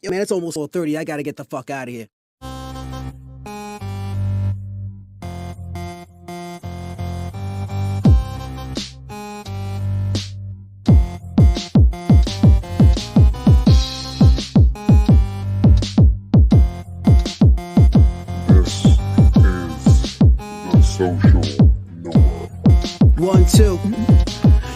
Yo, man, it's almost 4:30. I gotta get the fuck out of here. This is the social norm. 1, 2.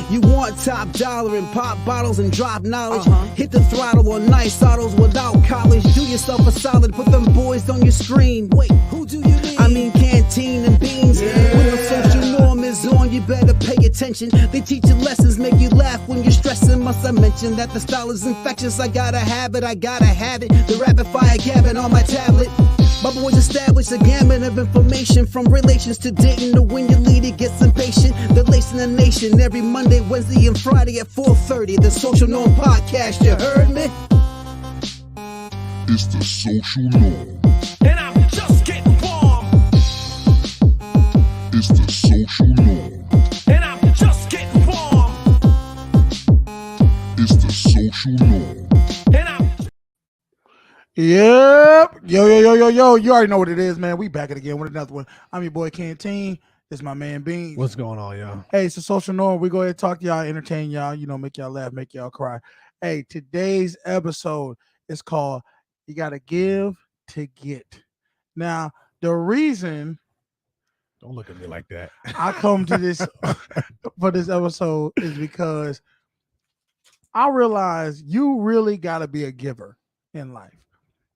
You want top dollar and pop bottles and drop knowledge? Hit the throttle on nice autos without college. Do yourself a solid, put them boys on your screen. Wait, who do you mean? I mean canteen and beans. When the social norm is on, you better pay attention. They teach you lessons, make you laugh when you're stressing. Must I mention that the style is infectious? I gotta have it, I gotta have it. The rapid fire gabbing on my tablet. My boys established a gamut of information, from relations to dating to when your leader gets impatient. They're lacing the nation every Monday, Wednesday, and Friday at 4:30. The Social Norm Podcast, you heard me? It's the social norm. And I'm just getting warm. It's the social norm. And I'm just getting warm. It's the social norm. And I'm Yep. Yo. You already know what it is, man. We back it again with another one. I'm your boy Canteen. This is my man Beans. What's going on, y'all? Hey, it's the social norm. We go ahead and talk to y'all, entertain y'all, make y'all laugh, make y'all cry. Hey, today's episode is called You Gotta Give to Get. Now, the reason Don't look at me like that. I come to this for this episode is because I realize you really gotta be a giver in life.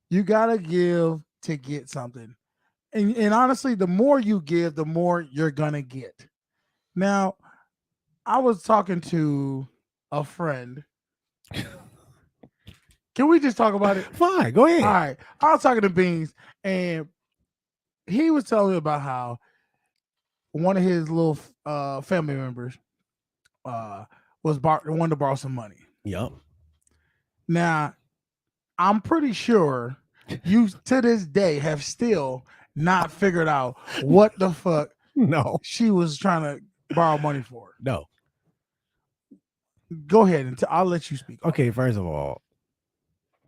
You gotta give to get something. And honestly, the more you give, the more you're gonna get. Now, I was talking to a friend. Can we just talk about it? Fine, go ahead. All right. I was talking to Beans, and he was telling me about how one of his little family members wanted to borrow some money. Yep. Now, I'm pretty sure you to this day have still not figured out what the fuck No. she was trying to borrow money for. No. Go ahead and I'll let you speak. Okay, first of all,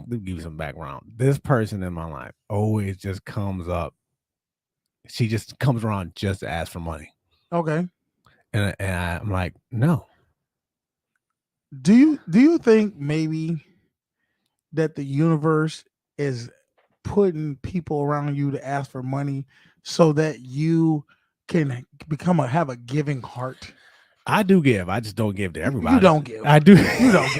to give you some background, this person in my life always just comes up. She just comes around just to ask for money. Okay. And I'm like, no. Do you think maybe that the universe is putting people around you to ask for money so that you can have a giving heart? I do give. I just don't give to everybody. You don't give. I do. You don't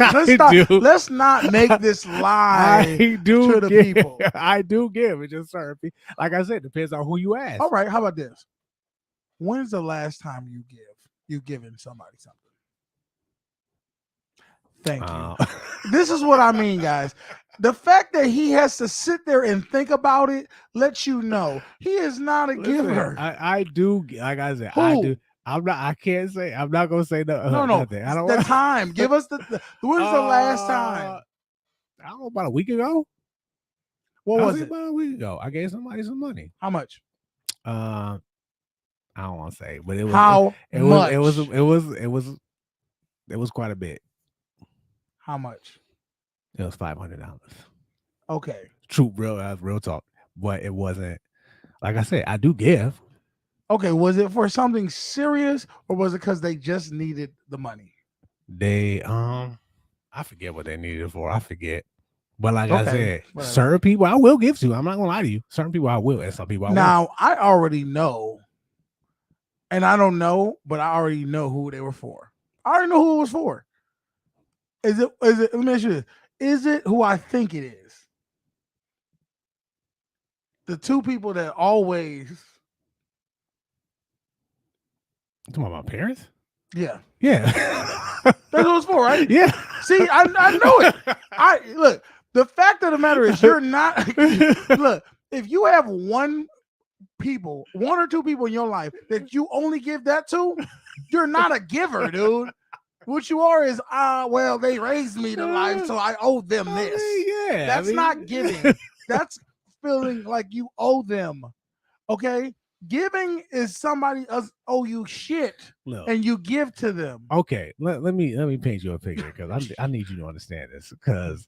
give. Let's not make this lie I do to the give. people. I do give. It's just certain people. Like I said, depends on who you ask. All right. How about this? When's the last time you given somebody something? Thank you. This is what I mean, guys. The fact that he has to sit there and think about it lets you know he is not a giver. I do. Like I said, Who? I do. I can't say. I'm not gonna say no. No. Nothing. I don't. The time. Give us when's the last time? I don't know, about a week ago. What was it? About a week ago. I gave somebody some money. How much? I don't want to say, but it was How much? It was quite a bit. How much? It was $500. Okay. True, real talk. But it wasn't. Like I said, I do give. Okay. Was it for something serious, or was it because they just needed the money? They I forget what they needed it for. I forget. But like I said, whatever. certain people I will give to. I'm not gonna lie to you. Certain people I will, and some people I won't. Now, I already know, and I don't know, but I already know who they were for. I already know who it was for. Is it? Let me ask you this. Is it who I think it is? The two people that always... You talking about my parents? Yeah. Yeah. That's what it was for, right? Yeah. See, I know it. Look, the fact of the matter is you're not... Look, if you have one or two people in your life that you only give that to, you're not a giver, dude. What you are is, well, they raised me to life, so I owe them this. Yeah. That's not giving. That's feeling like you owe them. Okay? Giving is somebody else owe you shit, Look, and you give to them. okay, let me paint you a picture because I need you to understand this because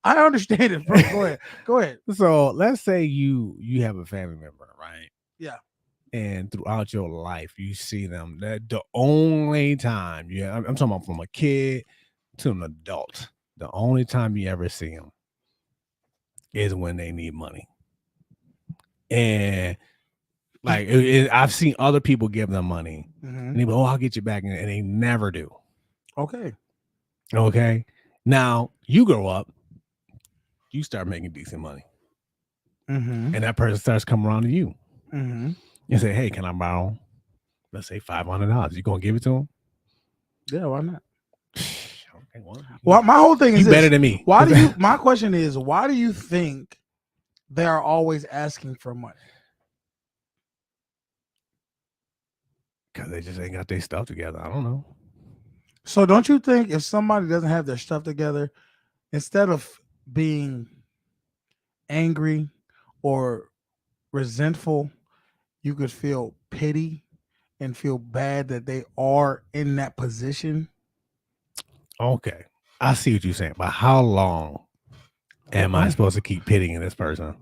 I understand it, bro. Go ahead. Go ahead. So let's say you have a family member, right? Yeah. And throughout your life, you see them. That the only time I'm talking about from a kid to an adult, the only time you ever see them is when they need money. And like I've seen other people give them money, and they go, "Oh, I'll get you back," and they never do. Okay. Okay. Now you grow up, you start making decent money, Mm-hmm. and that person starts coming around to you Mm-hmm. and say, "Hey, can I borrow, let's say $500? You gonna give it to him?" Yeah, why not? Okay, Well, my whole thing is you this. better than me. Why do you? My question is, why do you think they are always asking for money? Because they just ain't got their stuff together. I don't know. So don't you think if somebody doesn't have their stuff together, instead of being angry or resentful, you could feel pity and feel bad that they are in that position? Okay, I see what you're saying, but how long am I supposed to keep pitying this person?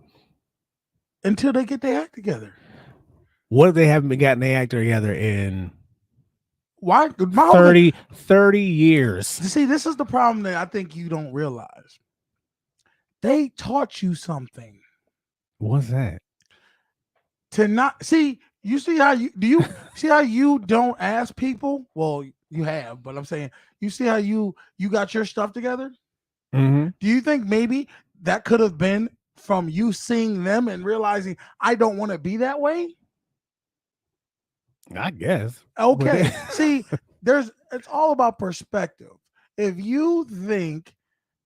Until they get their act together. What if they haven't gotten their act together in Why? 30 years? See, this is the problem that I think you don't realize. They taught you something. What's that? To not see, you see how you see how you don't ask people? Well, you have, but I'm saying you see how you got your stuff together? Mm-hmm. Do you think maybe that could have been from you seeing them and realizing I don't want to be that way? I guess. Okay. See, it's all about perspective. If you think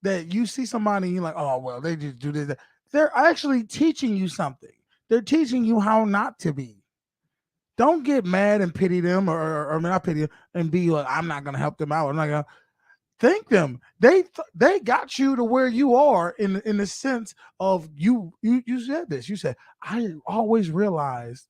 that you see somebody and you're like, oh well, they just do this, they're actually teaching you something. They're teaching you how not to be. Don't get mad and pity them, or not pity them, and be like, I'm not gonna help them out. I'm not gonna thank them. They got you to where you are in the sense of you said this. You said, I always realized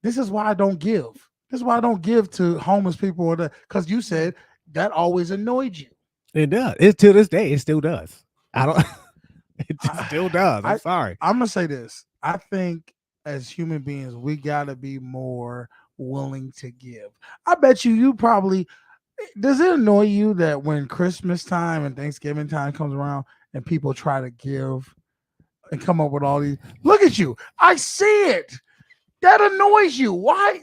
this is why I don't give. This is why I don't give to homeless people, or because you said that always annoyed you. It does. It to this day, it still does. I don't. It just still does. I'm sorry. I'm gonna say this. I think as human beings, we gotta be more willing to give. I bet you probably. Does it annoy you that when Christmas time and Thanksgiving time comes around and people try to give and come up with all these? Look at you. I see it. That annoys you. Why?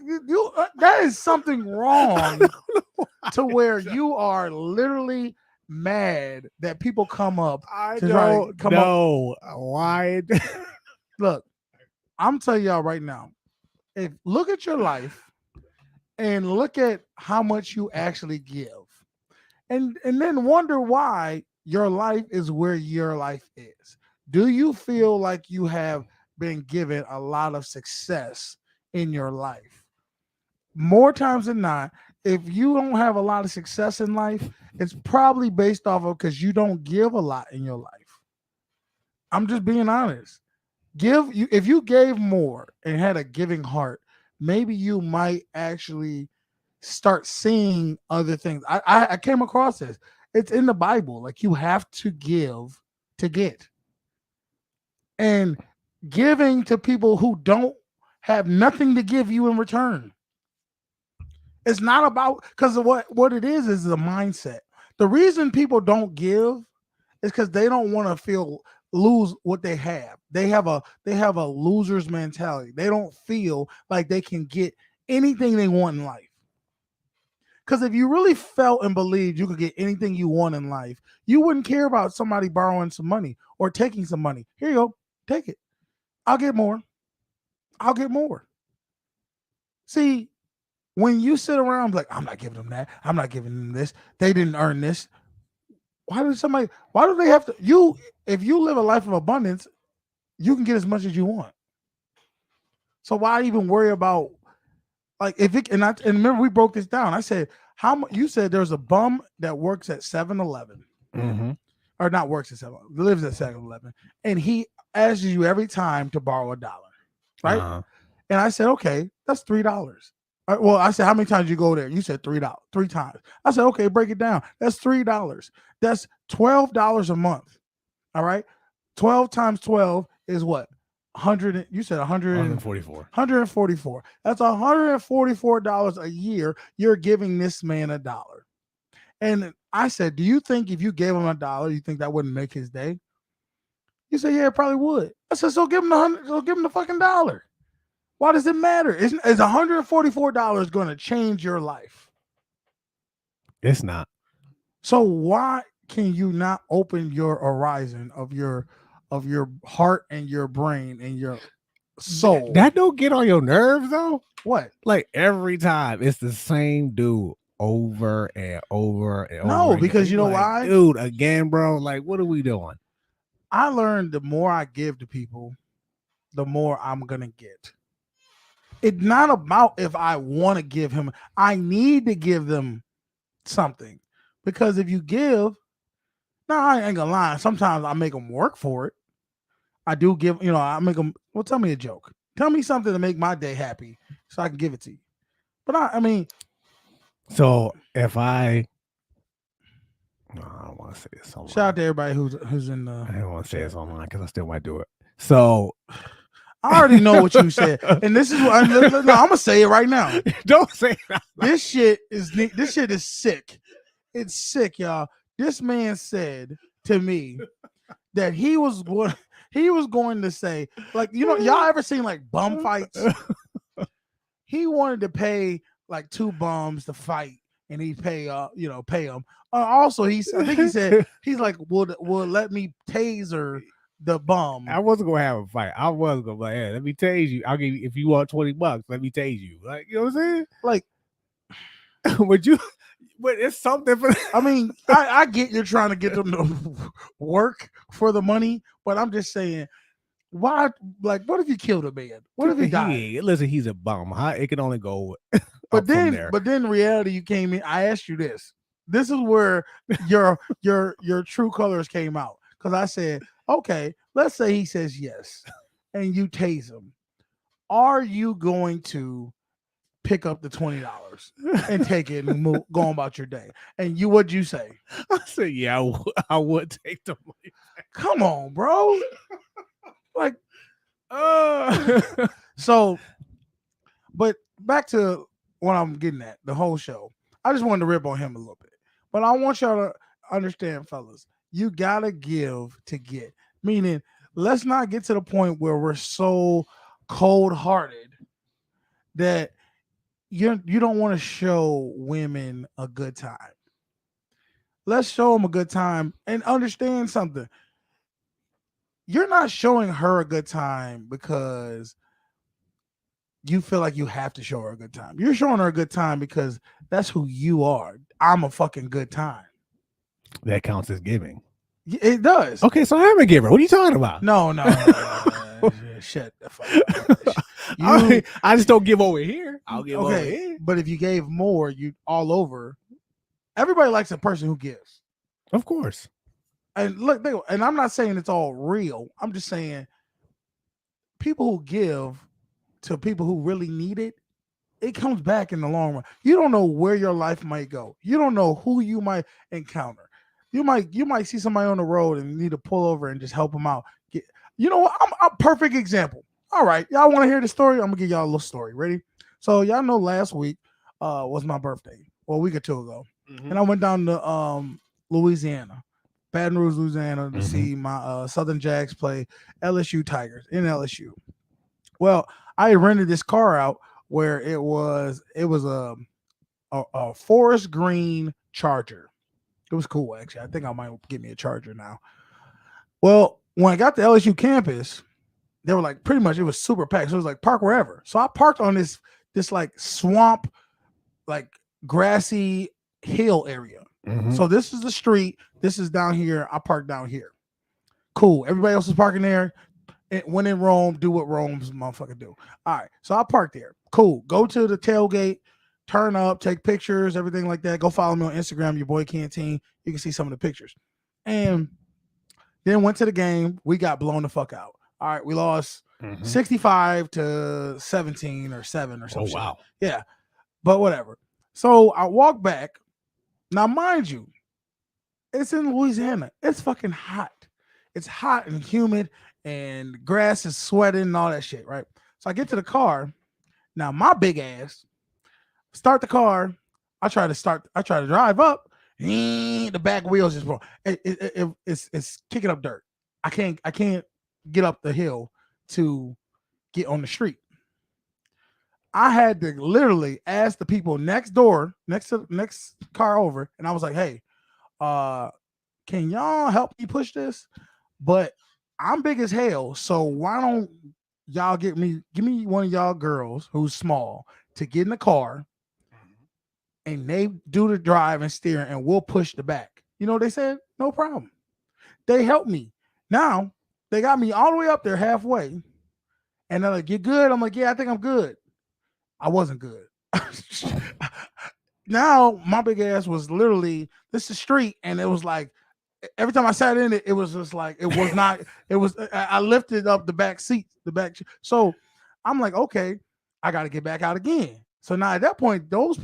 That is something wrong to where you are literally mad that people come up. I to try to don't know why. Look, I'm telling y'all right now. If look at your life and look at how much you actually give, and then wonder why your life is where your life is. Do you feel like you have been given a lot of success in your life? More times than not, if you don't have a lot of success in life, it's probably based off of because you don't give a lot in your life. I'm just being honest. If you gave more and had a giving heart, maybe you might actually start seeing other things. I came across this. It's in the Bible. Like you have to give to get. And giving to people who don't have nothing to give you in return. It's not about because what it is a mindset. The reason people don't give is because they don't want to lose what they have. They have a loser's mentality. They don't feel like they can get anything they want in life. Because if you really felt and believed you could get anything you want in life, you wouldn't care about somebody borrowing some money or taking some money. Here you go, take it. I'll get more. I'll get more. See, when you sit around like, I'm not giving them that, I'm not giving them this, they didn't earn this. Why do they have to? If you live a life of abundance, you can get as much as you want. So why even worry about like if it and remember we broke this down. I said how much you said there's a bum that works at 7-Eleven. Mm-hmm. Or not works at 7-Eleven, lives at 7-Eleven, and he asks you every time to borrow $1, right? Uh-huh. And I said, okay, that's $3. Well, I said, how many times you go there? You said $3, 3 times. I said, okay, break it down. That's $3. That's $12 a month. All right. 12 times 12 is what? 100. You said 100. 144. 144. That's $144 a year. You're giving this man $1. And I said, do you think if you gave him $1, you think that wouldn't make his day? You said, yeah, it probably would. I said, so give him so give him the fucking $1. Why does it matter? Is $144 going to change your life? It's not. So why can you not open your horizon of your heart and your brain and your soul? That don't get on your nerves though. What? Like every time it's the same dude over and over and over. No, again. because you know like, why? Dude, again, bro. Like, what are we doing? I learned the more I give to people, the more I'm gonna get. It's not about if I want to give him. I need to give them something, because if you give, no, I ain't gonna lie. Sometimes I make them work for it. I do give, I make them. Well, tell me a joke. Tell me something to make my day happy, so I can give it to you. But I mean, so if I don't want to say this online. Shout out to everybody who's in the. I don't want to say this online because I still might do it. So I already know what you said, and this is what I'm gonna say it right now. Don't say that. This shit is sick. It's sick, y'all. This man said to me that he was going to say, like, y'all ever seen like bum fights? He wanted to pay like 2 bums to fight, and he'd pay them. Also, I think he said he's like, will let me taser the bum. I wasn't gonna have a fight. I was gonna be like, hey, let me tase you. I'll give you, if you want $20, let me tase you. Like, you know what I'm saying? Like, but it's something for. I mean, I get you're trying to get them to work for the money, but I'm just saying, why? Like, what if you killed a man? What if he died? Listen, he's a bum. It can only go. But then reality, you came in. I asked you this. This is where your true colors came out, because I said, okay, let's say he says yes, and you tase him. Are you going to pick up the $20 and take it and go on about your day? And what'd you say? I said, yeah, I would take the money. Come on, bro. Like, so, but back to what I'm getting at, the whole show. I just wanted to rip on him a little bit, but I want y'all to understand, fellas, you gotta give to get. Meaning, let's not get to the point where we're so cold-hearted that you don't want to show women a good time. Let's show them a good time, and understand something. You're not showing her a good time because you feel like you have to show her a good time. You're showing her a good time because that's who you are. I'm a fucking good time. That counts as giving. It does. Okay, so I'm a giver. What are you talking about? No. Shut the fuck up. I just don't give over here. I'll give over here. But if you gave more, you all over. Everybody likes a person who gives. Of course. And look, and I'm not saying it's all real. I'm just saying people who give to people who really need it, it comes back in the long run. You don't know where your life might go. You don't know who you might encounter. You might see somebody on the road and you need to pull over and just help them out. You know what? I'm a perfect example. All right, y'all want to hear the story? I'm gonna give y'all a little story. Ready? So y'all know last week was my birthday, or a week or two ago, and I went down to Louisiana, Baton Rouge, Louisiana, to see my Southern Jags play LSU Tigers in LSU. Well, I rented this car out where it was a forest green Charger. It was cool, actually. I think I might get me a Charger now. Well, when I got to LSU campus, they were like, pretty much, it was super packed. So it was like, park wherever. So I parked on this like swamp, like grassy hill area. So this is the street. This is down here. I parked down here. Cool. Everybody else is parking there. When in Rome, do what Rome's motherfucker do. All right. So I parked there. Cool. Go to the tailgate, turn up, take pictures, everything like that. Go follow me on Instagram, your boy Canteen. You can see some of the pictures. And then went to the game. We got blown the fuck out. All right. We lost 65-17 or 7 or something. Oh, wow. Yeah. But whatever. So I walk back. Now, mind you, it's in Louisiana. It's fucking hot. it's hot and humid and the grass is sweating and all that shit, right? So I get to the car. Now my big ass start the car. I try to drive up. The back wheels just it's kicking up dirt. I can't get up the hill to get on the street. I had to literally ask the people next door, next car over, and I was like, "Hey, can y'all help me push this?" But I'm big as hell, so why don't y'all give me one of y'all girls who's small to get in the car, and they do the drive and steering, and we'll push the back. You know what they said? No problem. They helped me. Now they got me all the way up there halfway, and they're like, "You good?" I'm like, "Yeah, I think I'm good." I wasn't good. Now my big ass was literally this is street, and it was like every time I sat in it, it was just like it was not. It was I lifted up the back seat, So I'm like, okay, I got to get back out again. So now at that point, those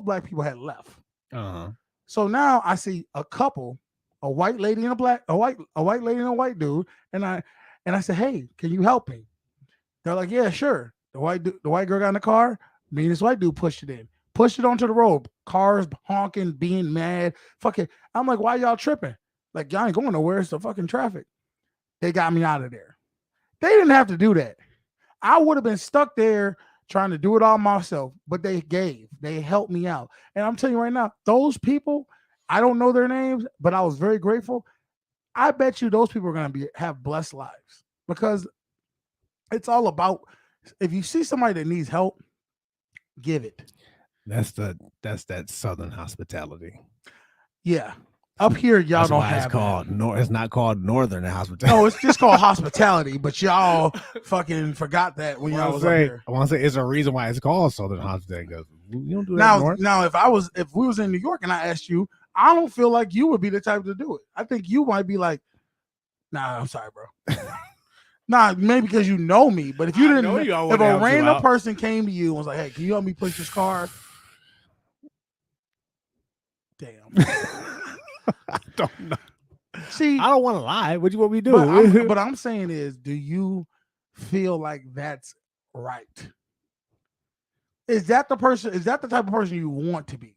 black people had left. So now I see a couple, a white lady and a white lady and a white dude, and I said, "Hey, can you help me?" They're like, "Yeah, sure." The white girl got in the car. Me and this white dude pushed it onto the road. Cars honking, being mad. Fuck it. I'm like, "Why y'all tripping? Like, y'all ain't going nowhere. It's the fucking traffic." They got me out of there. They didn't have to do that. I would have been stuck there trying to do it all myself, but they helped me out. And I'm telling you right now, those people, I don't know their names, but I was very grateful. I bet you those people are going to have blessed lives, because it's all about, if you see somebody that needs help, give it. That's that Southern hospitality. Yeah. Up here, y'all That's don't why have it's called that. it's not called Northern hospitality. No, it's just called hospitality, but y'all fucking forgot that when y'all was up here. I want to say it's a reason why it's called Southern hospitality, because you don't do that north. Now, if we was in New York and I asked you, I don't feel like you would be the type to do it. I think you might be like, "Nah, I'm sorry, bro." Nah, maybe because you know me, but if you didn't, if a random person came to you and was like, "Hey, can you help me push this car?" Damn. I don't know. See, I don't want to lie. What you want me to do? But I'm saying is, do you feel like that's right? Is that the person? Is that the type of person you want to be?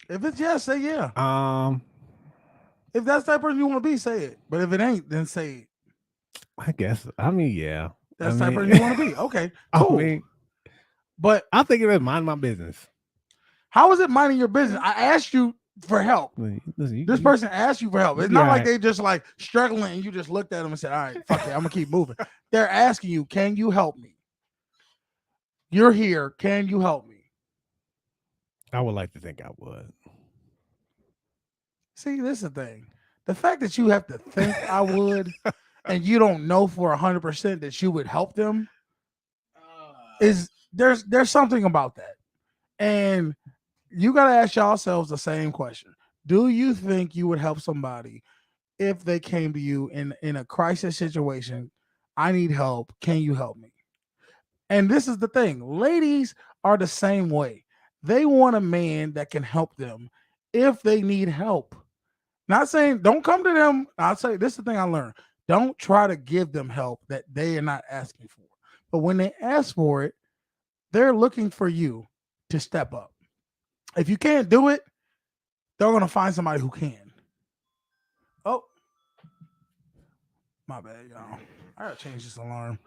If it's yes, say yeah. If that's the type of person you want to be, say it. But if it ain't, then say it. I guess. I mean, yeah. That's the type of person you want to be. Okay, cool. But I think it is mind my business. How is it minding your business? I asked you for help. Listen, this person asked you for help. It's not like they just like struggling and you just looked at them and said, "All right, fuck it, I'm gonna keep moving." They're asking you, "Can you help me? You're here. Can you help me?" I would like to think I would. See, this is the thing. The fact that you have to think I would and you don't know for 100% that you would help them is there's something about that. And you got to ask yourselves the same question. Do you think you would help somebody if they came to you in a crisis situation? "I need help. Can you help me?" And this is the thing. Ladies are the same way. They want a man that can help them if they need help. Not saying don't come to them. I'll say this is the thing I learned. Don't try to give them help that they are not asking for. But when they ask for it, they're looking for you to step up. If you can't do it, they're going to find somebody who can. Oh, my bad, y'all. I got to change this alarm.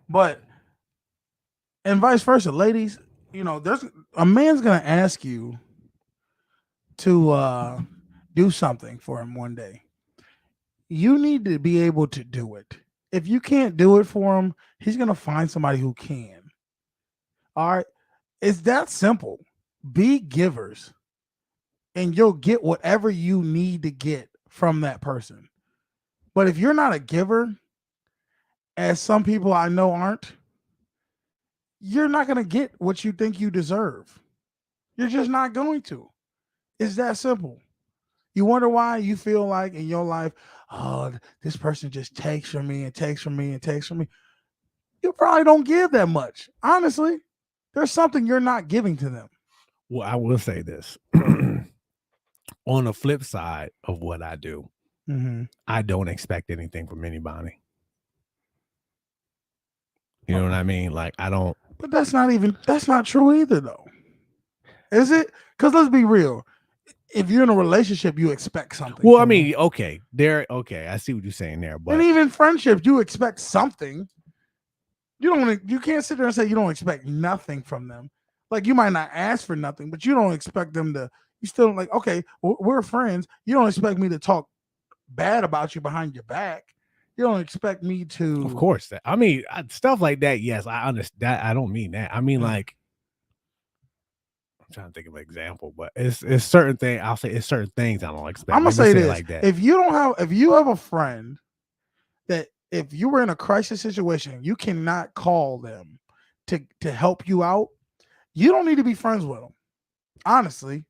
But, and vice versa, ladies, there's a man's going to ask you to do something for him one day. You need to be able to do it. If you can't do it for him, he's going to find somebody who can. All right. It's that simple. Be givers and you'll get whatever you need to get from that person. But if you're not a giver, as some people I know aren't, you're not going to get what you think you deserve. You're just not going to. It's that simple. You wonder why you feel like in your life, "Oh, this person just takes from me and takes from me and takes from me." You probably don't give that much. Honestly, there's something you're not giving to them. Well, I will say this. on the flip side of what I do, Mm-hmm. I don't expect anything from anybody. You know what I mean? Like I don't. But that's not true either, though. Is it? Because let's be real. If you're in a relationship, you expect something. Well, I from them. mean, okay, I see what you're saying there, and but even friendships, you expect something. You can't sit there and say you don't expect nothing from them. Like you might not ask for nothing, but you don't expect them to. You still like, okay, we're friends. You don't expect me to talk bad about you behind your back. You don't expect me to. of course, I mean, stuff like that. Yes, I understand. That I don't mean that. I mean, like, I'm trying to think of an example, but it's certain thing. I'll say it's certain things I don't expect. I'm gonna Let me say it this: like that. if you have a friend that if you were in a crisis situation, you cannot call them to help you out. You don't need to be friends with them. Honestly,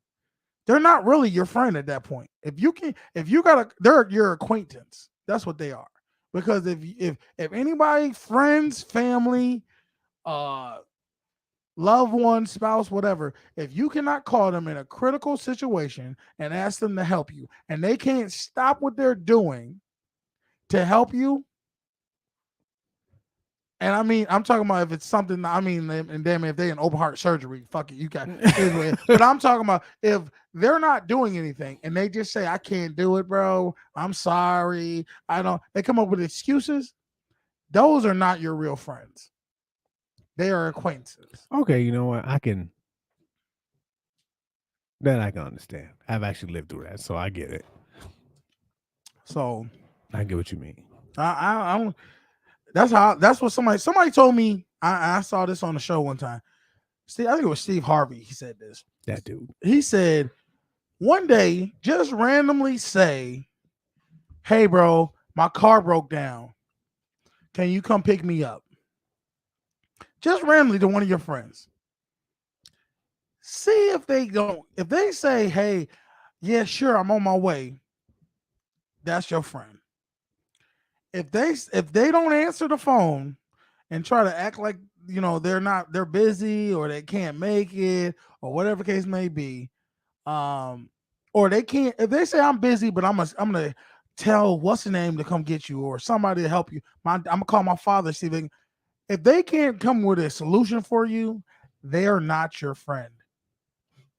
they're not really your friend at that point. They're your acquaintance. That's what they are. Because if anybody, friends, family, loved one, spouse, whatever, if you cannot call them in a critical situation and ask them to help you, and they can't stop what they're doing to help you, and I mean, I'm talking about if it's something, I mean, and damn, if they in open heart surgery, fuck it, you got it. But I'm talking about if they're not doing anything and they just say, I can't do it, bro. I'm sorry. They come up with excuses. Those are not your real friends. They are acquaintances. Okay, you know what? I can understand. I've actually lived through that, so I get it. So I get what you mean. I don't. That's what somebody told me. I saw this on the show one time. I think it was Steve Harvey. He said this. That dude. He said, one day, just randomly say, hey, bro, my car broke down. Can you come pick me up? Just randomly to one of your friends. See if they don't. If they say, hey, yeah, sure, I'm on my way. That's your friend. If they don't answer the phone and try to act like they're busy or they can't make it or whatever case may be, or they can't, if they say I'm busy, but I'm gonna tell what's the name to come get you or somebody to help you. I'm gonna call my father, see if they can't come with a solution for you, they are not your friend.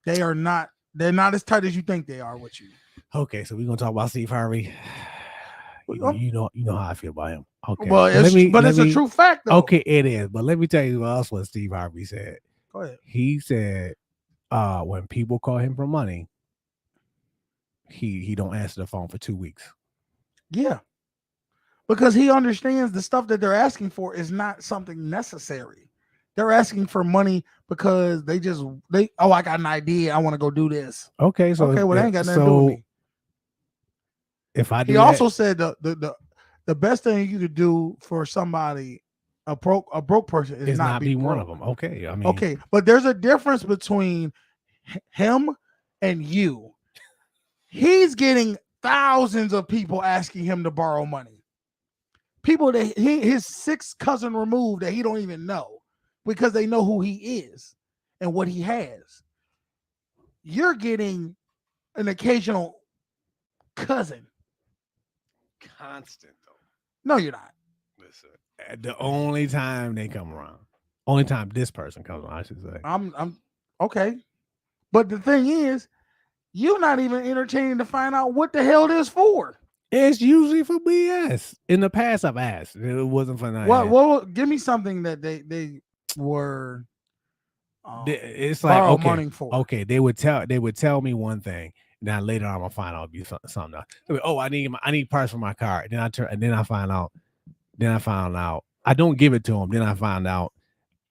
They're not as tight as you think they are with you. Okay, so we're gonna talk about Steve Harvey. You know how I feel about him. Okay, well, it's a true fact though. Okay, it is. But let me tell you else what Steve Harvey said. Go ahead. He said, when people call him for money, he don't answer the phone for 2 weeks. Yeah, because he understands the stuff that they're asking for is not something necessary. They're asking for money because I got an idea. I want to go do this. Okay, so well, they ain't got nothing to do with me. If I do, he also said the best thing you could do for somebody, a broke person, is not be one of them. Okay, I mean, okay, but there's a difference between him and you. He's getting thousands of people asking him to borrow money. People that his sixth cousin removed that he don't even know because they know who he is and what he has. You're getting an occasional cousin. Constant though. No, you're not. Listen, the only time they come around, only time this person comes around, I should say. I'm okay, but the thing is, you're not even entertaining to find out what the hell it is for. It's usually for BS. In the past, I've asked. It wasn't for nothing. Well, give me something that they were. It's like okay, money for. Okay, they would tell me one thing. Now later on, I'm gonna find out it'll be something else. Oh, I need parts for my car. Then I find out. I don't give it to them. Then I find out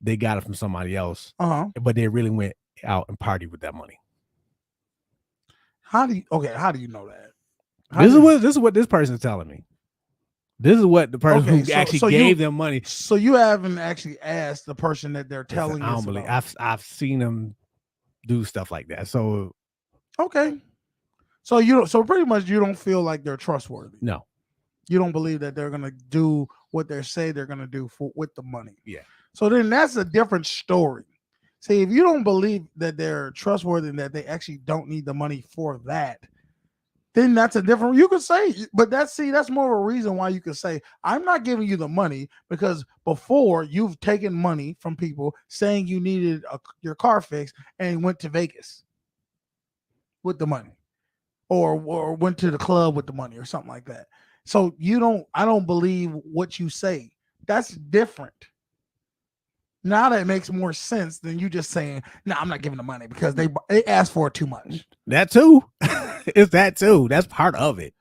they got it from somebody else. But they really went out and partied with that money. How do you know that? This is what this person's telling me. This is what the person who actually gave them money. So you haven't actually asked the person that they're telling you. I don't believe. I've seen them do stuff like that. So okay. So pretty much you don't feel like they're trustworthy. No. You don't believe that they're gonna do what they say they're gonna do with the money. Yeah. So then that's a different story. See, if you don't believe that they're trustworthy and that they actually don't need the money for that, then that's a different. You could say, but that's more of a reason why you could say I'm not giving you the money because before you've taken money from people saying you needed your car fixed and went to Vegas with the money, or went to the club with the money or something like that. So I don't believe what you say. That's different. Now that makes more sense than you just saying, "No, I'm not giving the money because they asked for it too much." That too. It's that too. That's part of it.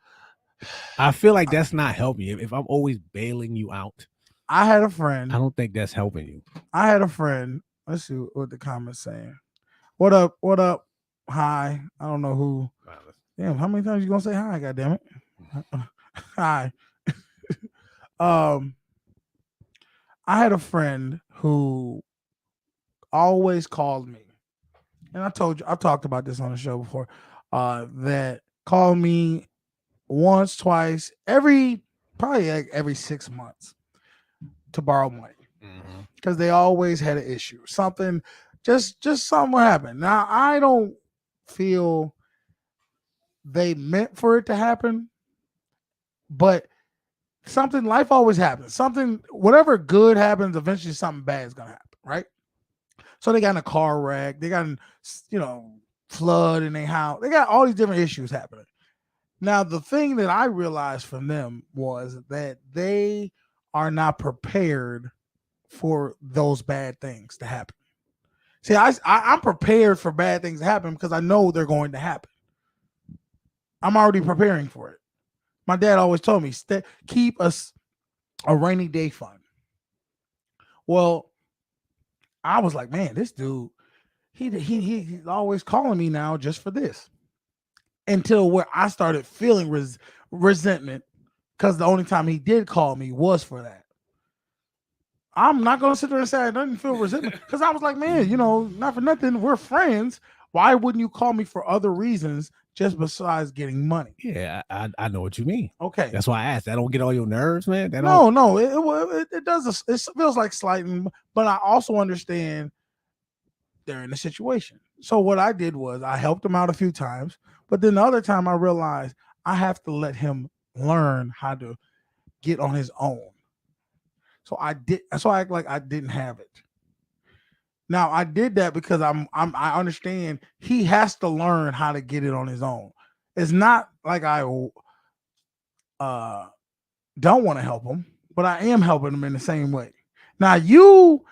I feel like that's not helping you. If I'm always bailing you out, I had a friend. I don't think that's helping you. I had a friend. Let's see what the comments saying. What up? What up? Hi. I don't know who. Damn, how many times you gonna say hi? God damn it. Hi. I had a friend who always called me, and I've talked about this on the show before. That called me once, twice, probably like every 6 months to borrow money because they always had an issue. Something, just something would happen. Now I don't feel they meant for it to happen, but life always happens. Whatever good happens, eventually something bad is gonna happen, right? So they got in a car wreck, they got in, flood in their house. They got all these different issues happening. Now, the thing that I realized from them was that they are not prepared for those bad things to happen. See, I'm prepared for bad things to happen because I know they're going to happen. I'm already preparing for it. My dad always told me, keep us a rainy day fund. Well, I was like, man, this dude, he's always calling me now just for this. Until where I started feeling resentment because the only time he did call me was for that. I'm not going to sit there and say I didn't feel resentment because I was like, man, not for nothing. We're friends. Why wouldn't you call me for other reasons just besides getting money? Yeah, I know what you mean. Okay. That's why I asked. That don't get all your nerves, man? No. It does. It feels like slighting, but I also understand they're in a situation. So what I did was I helped him out a few times, but then the other time I realized I have to let him learn how to get on his own. So I act like I didn't have it. Now I did that because I understand he has to learn how to get it on his own. It's not like I don't want to help him, but I am helping him in the same way. Now you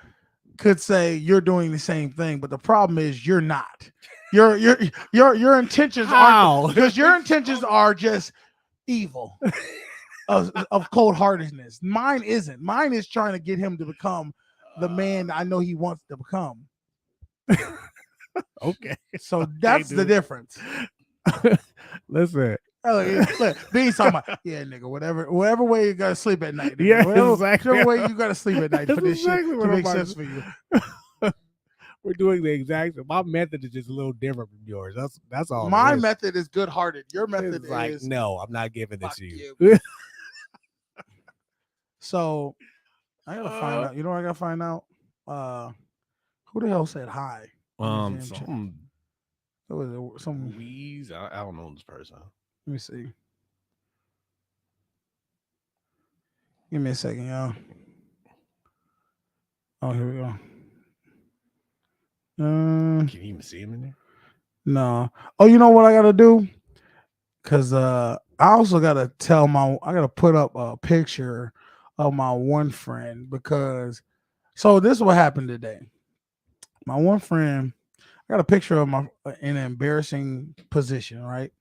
could say you're doing the same thing, but the problem is you're not. Your intentions aren't, because your intentions are just evil of cold-heartedness. Mine isn't. Mine is trying to get him to become the man I know he wants to become. Okay. So that's the difference. Listen. Being talking about, yeah, nigga, whatever way you gotta sleep at night. Nigga. Yeah, exactly. Whichever way you gotta sleep at night for this exactly shit to make sense for you. We're doing the exact same. My method is just a little different from yours. That's all. My method is good-hearted. Your method is like, no, I'm not giving this to you. So I gotta find out. You know what I gotta find out? Who the hell said hi? Some Louise. I don't know this person. Let me see. Give me a second, y'all. Oh, here we go. Can you even see him in there? No. Oh, you know what I gotta do? Cause I also gotta I gotta put up a picture of my one friend because this is what happened today. My one friend, I got a picture of in an embarrassing position, right?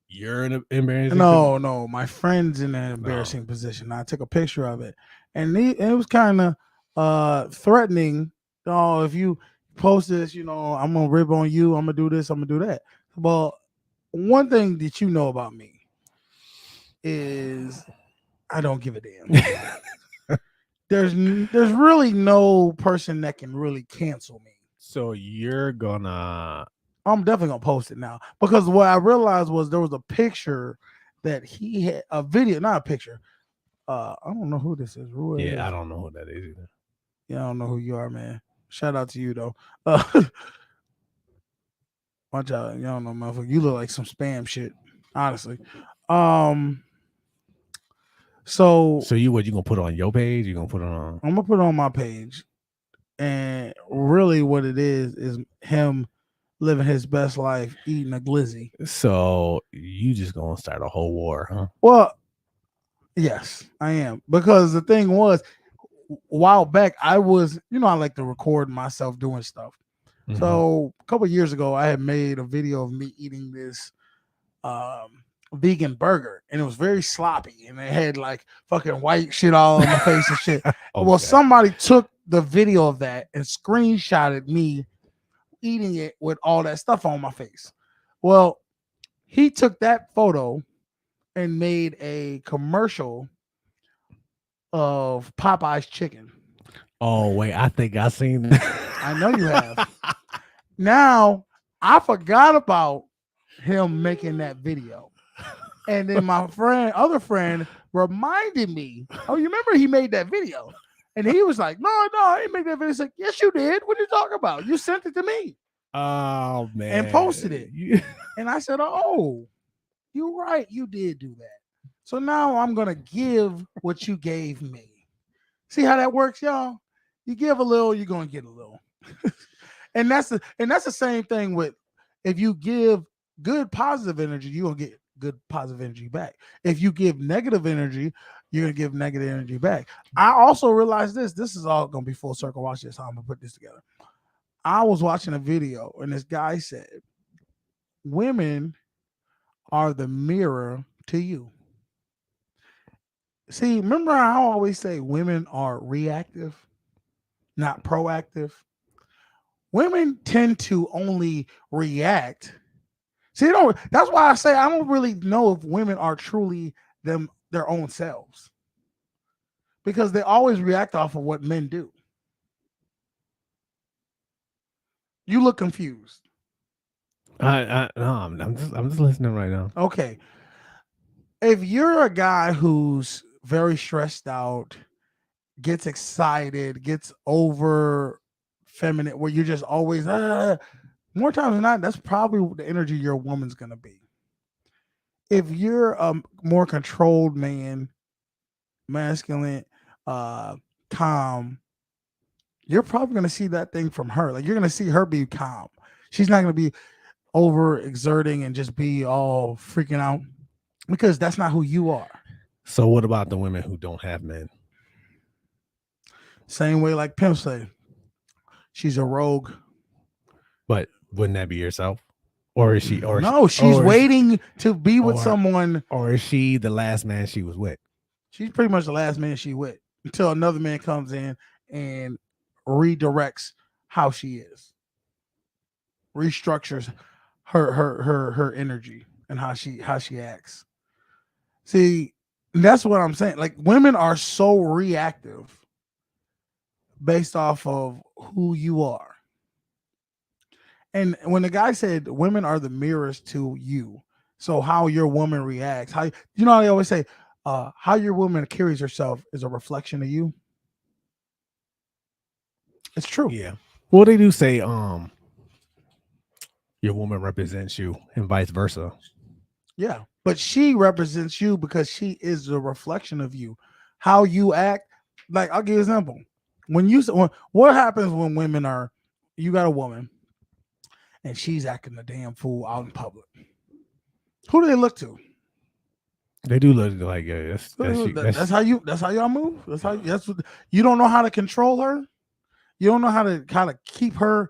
You're in an embarrassing position? No, my friend's in an embarrassing position. I took a picture of it, and it was kind of threatening. Oh, if you post this, I'm gonna rib on you. I'm gonna do this. I'm gonna do that. Well, one thing that you know about me is I don't give a damn. There's really no person that can really cancel me. So you're gonna... I'm definitely gonna post it now because what I realized was there was a picture that he had, a video, not a picture. I don't know who this is. I don't know who that is either. Yeah, I don't know who you are, man. Shout out to you though. Watch out, you don't know, motherfucker. You look like some spam shit. honestly. So So you gonna put it on your page? You gonna put it on? I'm gonna put it on my page, and really, what it is him living his best life, eating a glizzy. So you just gonna start a whole war, huh? Well, yes, I am, because the thing was, a while back, I was, I like to record myself doing stuff. Mhm. So a couple years ago, I had made a video of me eating this vegan burger, and it was very sloppy, and it had like fucking white shit all on my face and shit. Well, Okay. somebody took the video of that and screenshotted me eating it with all that stuff on my face. Well, he took that photo and made a commercial of Popeye's chicken. Oh wait, I think I seen that. I know you have. Now, I forgot about him making that video. And then my other friend reminded me, oh, you remember he made that video? And he was like, no, I didn't make that video. He's like, yes, you did. What are you talking about? You sent it to me Oh man, and posted it. And I said, oh, you're right. You did do that. So now I'm going to give what you gave me. See how that works, y'all? You give a little, you're going to get a little. And that's the same thing with, if you give good positive energy, you're going to get good positive energy back. If you give negative energy, you're going to give negative energy back. I also realized this is all going to be full circle. Watch this, how I'm going to put this together. I was watching a video, and this guy said, women are the mirror to you. See, remember I always say women are reactive, not proactive. Women tend to only react. See, that's why I say I don't really know if women are truly their own selves, because they always react off of what men do. You look confused. No, I'm just listening right now. Okay. If you're a guy who's very stressed out, gets excited, gets over feminine, where you're just always more times than not, that's probably the energy your woman's gonna be. If you're a more controlled man, masculine, calm, you're probably gonna see that thing from her. Like, you're gonna see her be calm. She's not gonna be over exerting and just be all freaking out, because that's not who you are. So what about the women who don't have men? Same way like Pimp say, she's a rogue. But wouldn't that be yourself? Or is she? Or no, she's or is- waiting to be with or- someone. Or is she the last man she was with? She's pretty much the last man she with, until another man comes in and redirects how she is, restructures her energy and how she acts. See, that's what I'm saying. Like, women are so reactive based off of who you are. And when the guy said women are the mirrors to you, so how your woman reacts, how they always say, how your woman carries herself is a reflection of you. It's true. Yeah. Well, they do say your woman represents you and vice versa. Yeah. But she represents you because she is a reflection of you. How you act. Like, I'll give you an example. What happens when women are, you got a woman and she's acting a damn fool out in public? Who do they look to? They do look like that's how y'all move. That's what you don't know how to control her. You don't know how to keep her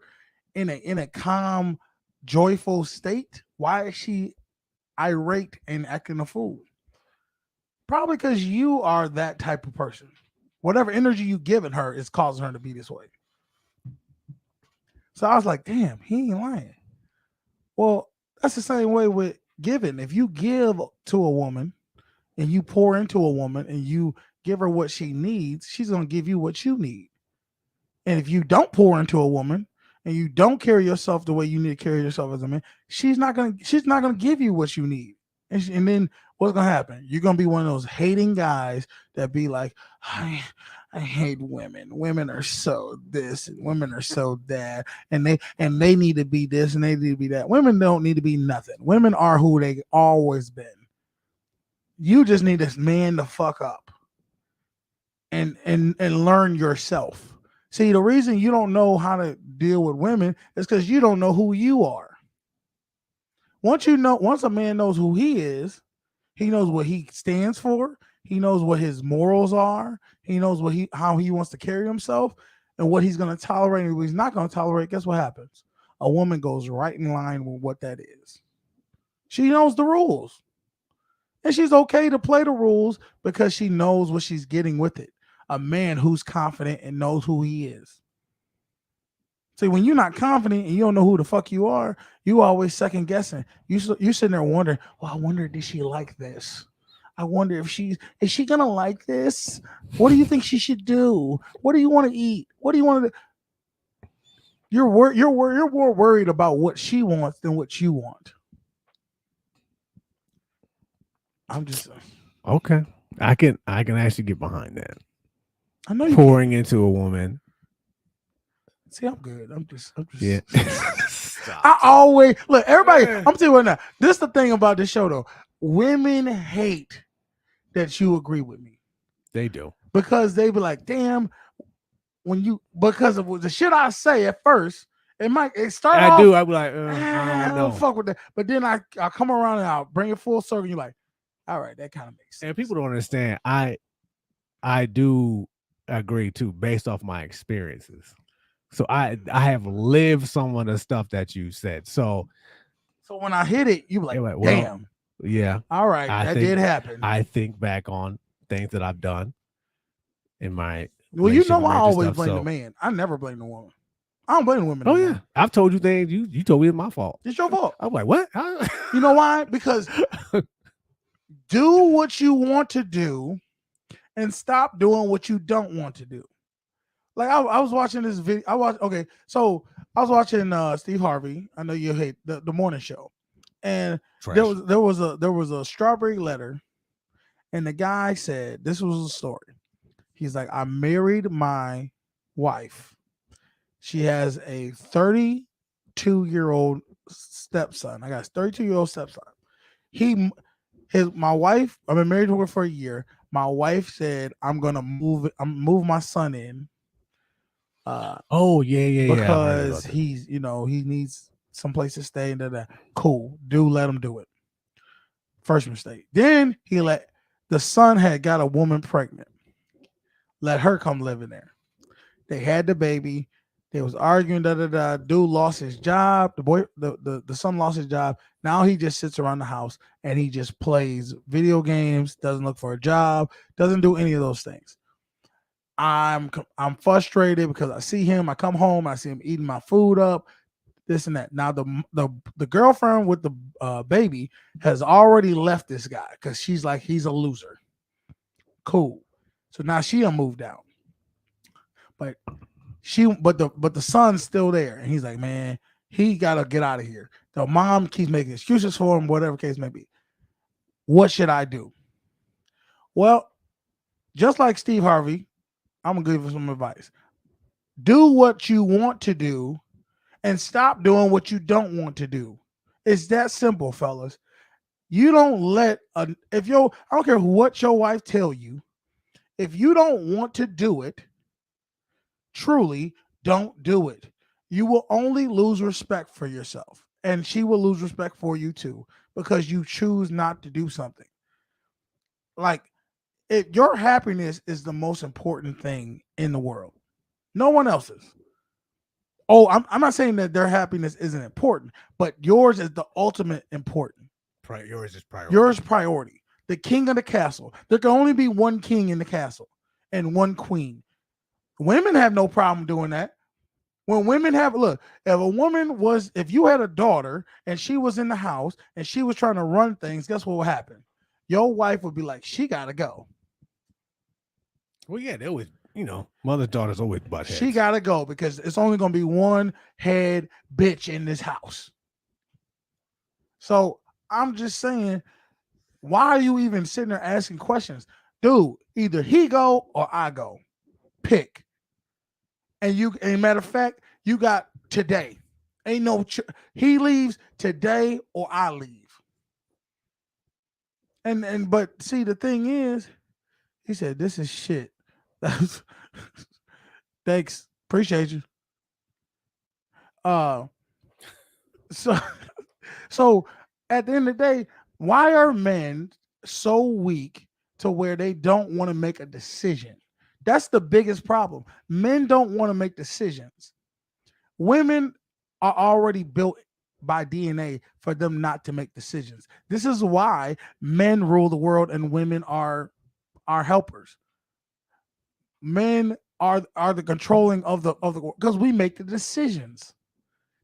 in a calm, joyful state. Why is she irate and acting a fool? Probably because you are that type of person. Whatever energy you giving her is causing her to be this way. So I was like, damn, he ain't lying. Well, that's the same way with giving. If you give to a woman and you pour into a woman and you give her what she needs, she's going to give you what you need. And if you don't pour into a woman and you don't carry yourself the way you need to carry yourself as a man, she's not gonna give you what you need. And then what's gonna happen? You're gonna be one of those hating guys that be like, I I hate women. Women are so this and women are so that, and they need to be this and they need to be that. Women don't need to be nothing. Women are who they always been. You just need this man to fuck up and learn yourself. See, the reason you don't know how to deal with women is because you don't know who you are. Once a man knows who he is, he knows what he stands for. He knows what his morals are. He knows how he wants to carry himself and what he's going to tolerate and what he's not going to tolerate. Guess what happens? A woman goes right in line with what that is. She knows the rules. And she's okay to play the rules because she knows what she's getting with it. A man who's confident and knows who he is. See, when you're not confident and you don't know who the fuck you are, you always second guessing. You sitting there wondering, well, I wonder, did she like this? I wonder if is she gonna like this? What do you think she should do? What do you want to eat? What do you want to do? You're more worried about what she wants than what you want. I'm just Okay. I can actually get behind that. I know you Pouring into a woman. See, I'm good. I'm just Yeah. I always look, everybody. Yeah. I'm telling you right now. This is the thing about this show, though. Women hate that you agree with me They do. because they be like, "Damn," because of the shit I say at first. It start I off. do. I'd be like, I I don't know. fuck with that. But then I come around and I'll bring it full circle. And you're like, all right, that kind of makes sense. And people don't understand. I do agree too, based off my experiences. So I have lived some of the stuff that you said. So when I hit it, you be like, you're like, well, damn. yeah. All right, that did happen. I think back on things that I've done in my well, you know, I always stuff, blame the man. I never blame the woman. I don't blame the women. Oh no yeah, more. I've told you things. You told me it's my fault. It's your fault. I'm like, what? You know why? Because do what you want to do and stop doing what you don't want to do. Like I was watching this video. I was watching Steve Harvey. I know you hate the morning show, and Trash. there was a strawberry letter, and the guy said this was a story. He's like, I married my wife. She has a 32-year-old stepson. I got a 32-year-old stepson. My wife. I've been married to her for a year. My wife said, I'm gonna move my son in. Oh yeah. Because he's, he needs some place to stay and that. Cool. Let him do it. First mistake. Then he let the son had got a woman pregnant. Let her come live in there. They had the baby. They was arguing. Dude lost his job. The son lost his job. Now he just sits around the house and he just plays video games. Doesn't look for a job. Doesn't do any of those things. I'm frustrated because I see him. I come home. I see him eating my food up. This and that. Now the girlfriend with the baby has already left this guy because she's like, he's a loser. Cool. So now she done moved out. But the son's still there, and he's like, man, he gotta get out of here. The mom keeps making excuses for him, whatever case may be. What should I do? Well, just like Steve Harvey, I'm gonna give you some advice. Do what you want to do and stop doing what you don't want to do. It's that simple, fellas. You don't let I don't care what your wife tell you. If you don't want to do it, truly don't do it. You will only lose respect for yourself, and she will lose respect for you too because you choose not to do something. Like, your happiness is the most important thing in the world. No one else's. Oh, I'm not saying that their happiness isn't important, but yours is the ultimate important. Yours is priority. Yours priority. The king of the castle. There can only be one king in the castle and one queen. Women have no problem doing that. When women if you had a daughter and she was in the house and she was trying to run things, guess what would happen? Your wife would be like, she gotta go. Well, yeah, they always, mother daughters always butt heads. She gotta go because it's only gonna be one head bitch in this house. So I'm just saying, why are you even sitting there asking questions? Dude, either he go or I go. pick. And matter of fact, you got today. Ain't no he leaves today or I leave. But see, the thing is, he said, "This is shit." Thanks, appreciate you. Uh, so so at the end of the day, why are men so weak to where they don't want to make a decision? That's the biggest problem. Men don't want to make decisions. Women are already built by DNA for them not to make decisions. This is why men rule the world and women are helpers. Men are the controlling of the world because we make the decisions.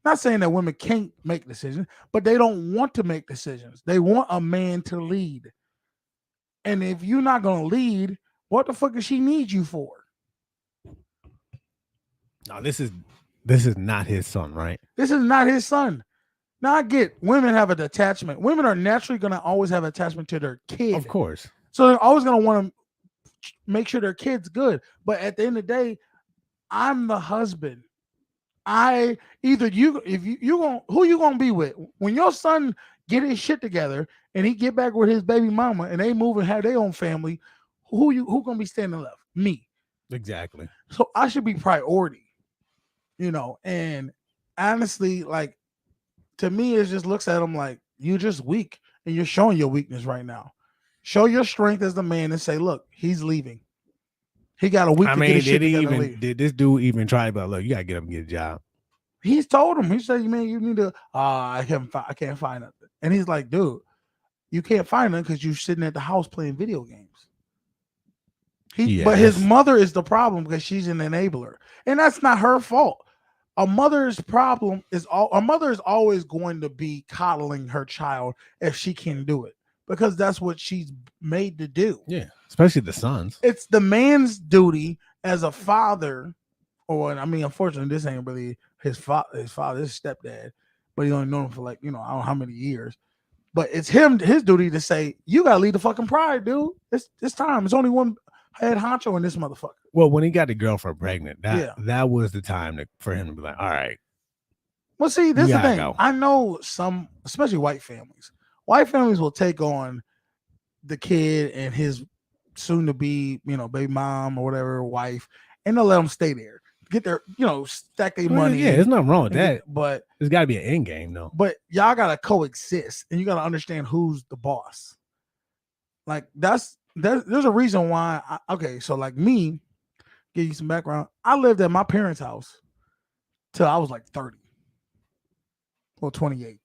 Not saying that women can't make decisions, but they don't want to make decisions. They want a man to lead. And if you're not going to lead, what the fuck does she need you for? No, this is not his son, right? This is not his son. Now I get women have an attachment. Women are naturally going to always have attachment to their kid. Of course. So they're always going to want to make sure their kid's good. But at the end of the day, I'm the husband. Who you gonna be with when your son get his shit together and he get back with his baby mama and they move and have their own family? Who gonna be standing left? Me. Exactly. So I should be priority, And honestly, like to me, it just looks at him like you're just weak and you're showing your weakness right now. Show your strength as the man and say, look, he's leaving. He got a week to get his shit together and leave. Did this dude even try about, look, you gotta get up and get a job? He's told him. He said, man, you need to, I can't find nothing. And he's like, dude, you can't find nothing because you're sitting at the house playing video games. But his mother is the problem because she's an enabler. And that's not her fault. A mother's problem is a mother is always going to be coddling her child if she can do it. Because that's what she's made to do. Yeah, especially the sons. It's the man's duty as a father, unfortunately, this ain't really his father, his stepdad, but he only known him for I don't know how many years. But it's his duty to say, you gotta leave the fucking pride, dude. It's time. It's only one head honcho in this motherfucker. Well, when he got the girlfriend pregnant, that was the time for him to be like, all right. Well, see, this is the thing. Go. I know some, especially white families. White families will take on the kid and his soon-to-be, baby mom or whatever, wife, and they'll let them stay there, get their, stack their money. Yeah, there's nothing wrong with that. But there's got to be an end game, though. But y'all gotta coexist, and you gotta understand who's the boss. Like there's a reason why. So like me, give you some background. I lived at my parents' house till I was like 30 or 28.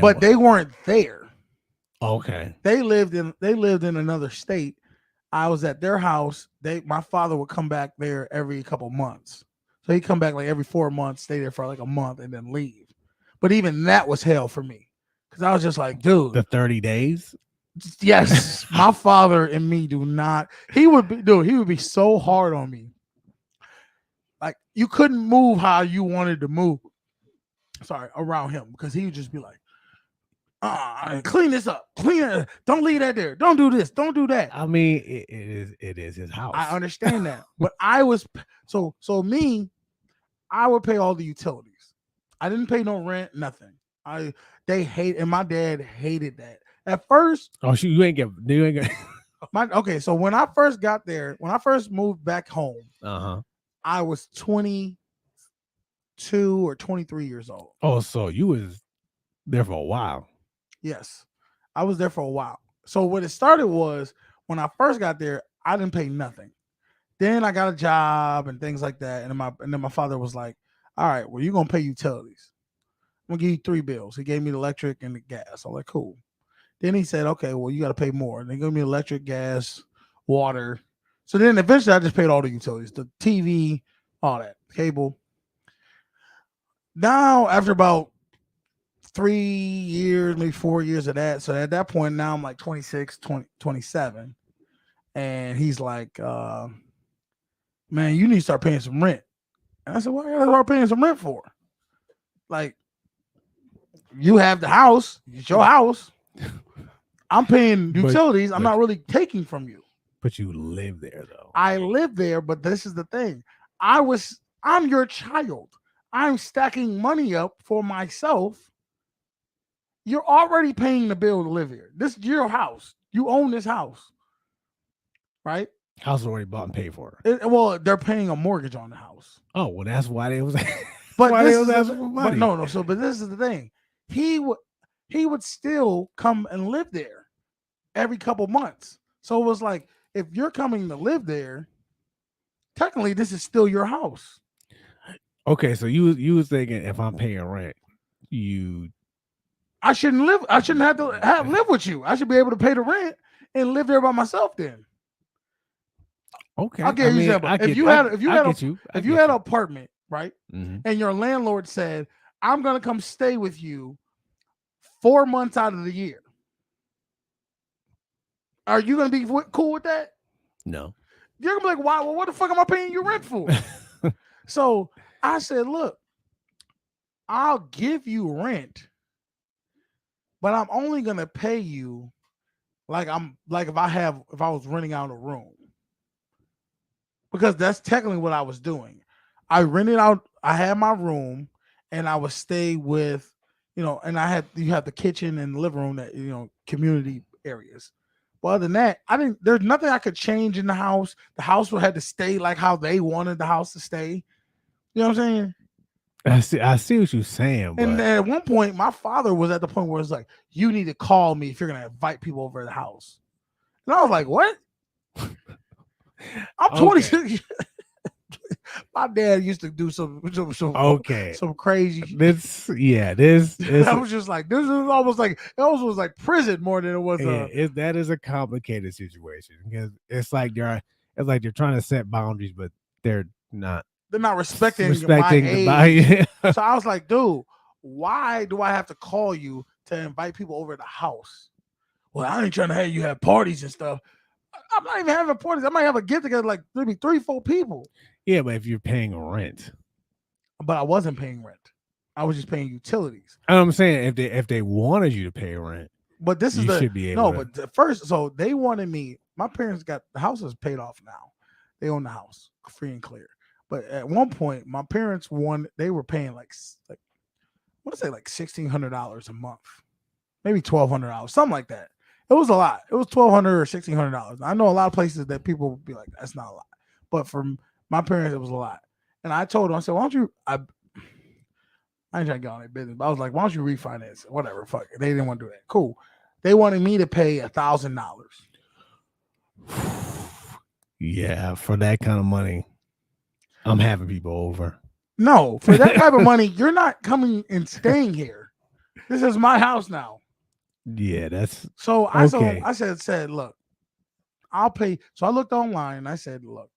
But they weren't there. Okay. They lived in another state. I was at their house. My father would come back there every couple months. So he'd come back like every 4 months, stay there for like a month, and then leave. But even that was hell for me. Because I was just like, dude. The 30 days? Yes. My father and me do not. He would be so hard on me. Like you couldn't move how you wanted to move. Sorry, around him, because he would just be like, clean this up, clean it. Don't leave that there. Don't do this. Don't do that. I mean, it is his house. I understand that, but I was so me. I would pay all the utilities. I didn't pay no rent, nothing. They hate, and my dad hated that at first. Oh, you ain't get. Okay, so when I first got there, when I first moved back home, I was 22 or 23 years old. Oh, so you was there for a while. Yes, I was there for a while. So what it started was when I first got there, I didn't pay nothing. Then I got a job and things like that, and then my father was like, "All right, well, you're gonna pay utilities. I'm gonna give you 3 bills." He gave me the electric and the gas. I'm like, cool. Then he said, "Okay, well, you got to pay more." And they gave me electric, gas, water. So then eventually, I just paid all the utilities, the TV, all that, cable. Now, after about 3 years, maybe 4 years of that. So at that point, now I'm like 26, 27. And he's like, man, you need to start paying some rent. And I said, what I gotta start paying some rent for? Like, you have the house, it's your house. I'm paying utilities. I'm not really taking from you. But you live there though. I live there, but this is the thing. I'm your child. I'm stacking money up for myself. You're already paying the bill to live here. This is your house. You own this house. Right? House is already bought and paid for. Well, they're paying a mortgage on the house. Oh, well, that's why they was. But why this they was is asking for money. but no. So, but this is the thing. He would still come and live there every couple months. So it was like, if you're coming to live there, technically this is still your house. Okay, so you was thinking if I'm paying rent, I shouldn't live. I shouldn't have to live with you. I should be able to pay the rent and live there by myself. Then okay. I'll give you an example. If you had an apartment, right, and your landlord said, "I'm going to come stay with you 4 months out of the year," are you going to be cool with that? No. You're going to be like, "Why? Well, what the fuck am I paying you rent for?" So I said, "Look, I'll give you rent, but I'm only going to pay you like if I was renting out a room." Because that's technically what I was doing. I rented out, I had my room and I would stay with, and you have the kitchen and the living room that, community areas. But other than that, there's nothing I could change in the house. The house would have to stay like how they wanted the house to stay. You know what I'm saying? I see what you're saying. But... And at one point, my father was at the point where it's like, you need to call me if you're going to invite people over to the house. And I was like, what? I'm 26. My dad used to do some crazy. I was just like, this is almost like prison more than it was. That is a complicated situation because it's like they're trying to set boundaries, but they're not respecting my age. So I was like, dude, why do I have to call you to invite people over to the house? Well, I ain't trying to have you have parties and stuff. I'm not even having parties. I might have a get together like maybe 3-4 people. Yeah, but if you're paying rent. But I wasn't paying rent. I was just paying utilities. I'm saying if they wanted you to pay rent, but this is should be able but first, so they wanted me. My parents got the house is paid off now. They own the house free and clear. But at one point, my parents they were paying like I want to say like $1,600 a month, maybe $1,200, something like that. It was a lot. It was $1,200 or $1,600. I know a lot of places that people would be like, that's not a lot. But for my parents, it was a lot. And I told them, I said, why don't you, I ain't trying to get on their business, but I was like, why don't you refinance? Whatever, fuck it. They didn't want to do that. Cool. They wanted me to pay $1,000. Yeah, for that kind of money, I'm having people over. No, for that type of money, you're not coming and staying here. This is my house now. Yeah, that's so. I said, look, I'll pay. So I looked online and I said, look,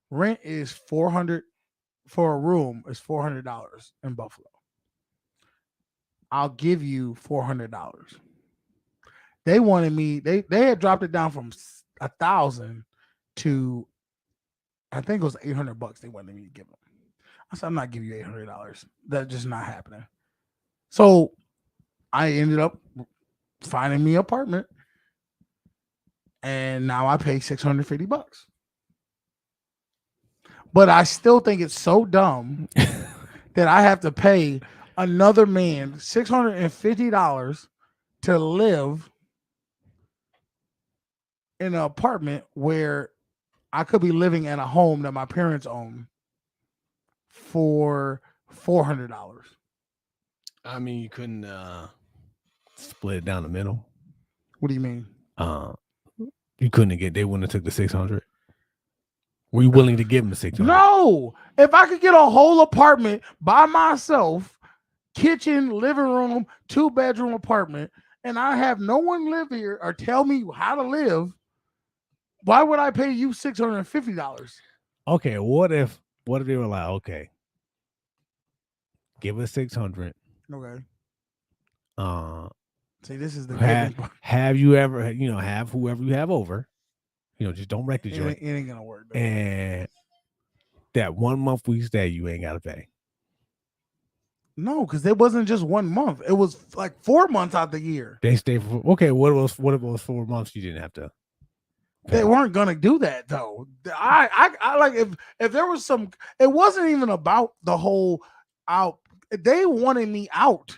rent is $400 for a room is $400 in Buffalo. I'll give you $400. They wanted me. They had dropped it down from 1,000 to I think it was $800. They wanted me to give them. I said, I'm not giving you $800. That's just not happening. So I ended up finding me an apartment, and now I pay $650. But I still think it's so dumb that I have to pay another man $650 to live in an apartment where I could be living in a home that my parents own for $400. I mean, you couldn't split it down the middle. What do you mean? You couldn't they wouldn't have took the 600. Were you willing to give them the 600? No. If I could get a whole apartment by myself, kitchen, living room, 2-bedroom apartment, and I have no one live here or tell me how to live, why would I pay you $650? Okay, what if they were like, okay, give us 600. Okay. See, this is the have you ever, have whoever you have over, just don't wreck the joint. It ain't gonna work. Though. And that 1 month we stay, you ain't gotta pay. No, because it wasn't just 1 month. It was like 4 months out the year. They stay for okay. What if it was 4 months you didn't have to? They weren't gonna do that though. I like if there was some. It wasn't even about the whole out. They wanted me out.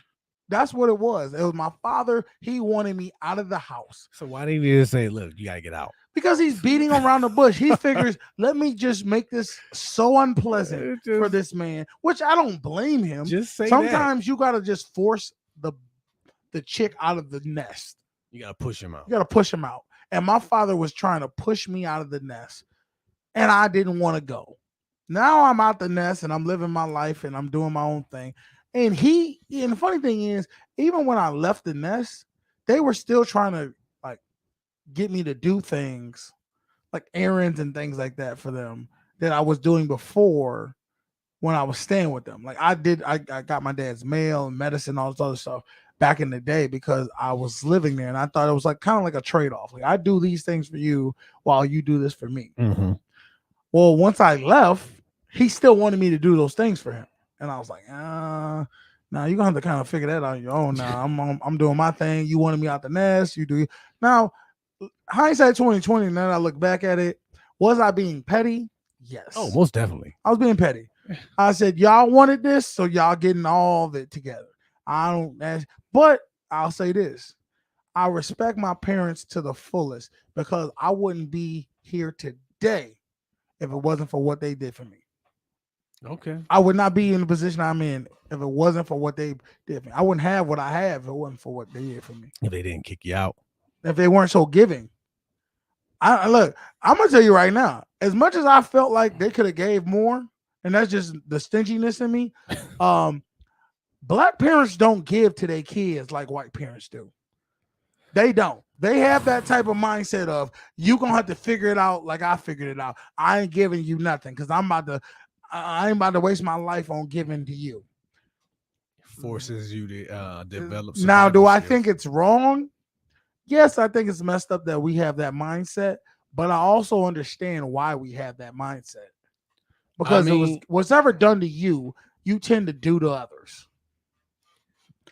That's what it was. It was my father. He wanted me out of the house So why didn't you just say, "Look, you gotta get out"? because he's beating around the bush. He figures, let me just make this so unpleasant for this man, which I don't blame him. Just say Sometimes you gotta just force the chick out of the nest. you gotta push him out. You gotta push him out. And my father was trying to push me out of the nest, and I didn't want to go. Now I'm out the nest and I'm living my life and I'm doing my own thing. And the funny thing is, even when I left the nest, they were still trying to like get me to do things like errands and things like that for them that I was doing before when I was staying with them. Like I got my dad's mail and medicine, all this other stuff back in the day because I was living there and I thought it was like kind of like a trade-off. Like I do these things for you while you do this for me. Mm-hmm. Well, once I left, he still wanted me to do those things for him. And I was like, now you're gonna have to kind of figure that out on your own. Now I'm doing my thing. You wanted me out the nest. You do now. Hindsight 2020. Now I look back at it. Was I being petty? Yes. Oh, most definitely. I was being petty. I said, y'all wanted this, so y'all getting all of it together. I don't ask, but I'll say this. I respect my parents to the fullest because I wouldn't be here today if it wasn't for what they did for me. Okay. I would not be in the position I'm in if it wasn't for what they did for me. I wouldn't have what I have if it wasn't for what they did for me. If they didn't kick you out. If they weren't so giving. Look, I'm gonna tell you right now, as much as I felt like they could have gave more, and that's just the stinginess in me. Black parents don't give to their kids like white parents do. They don't. They have that type of mindset of you gonna have to figure it out like I figured it out. I ain't giving you nothing because I ain't about to waste my life on giving to you. Forces you to develop. Now, do I skills. think it's wrong? Yes, I think it's messed up that we have that mindset, but I also understand why we have that mindset. Because it was whatever done to you, you tend to do to others.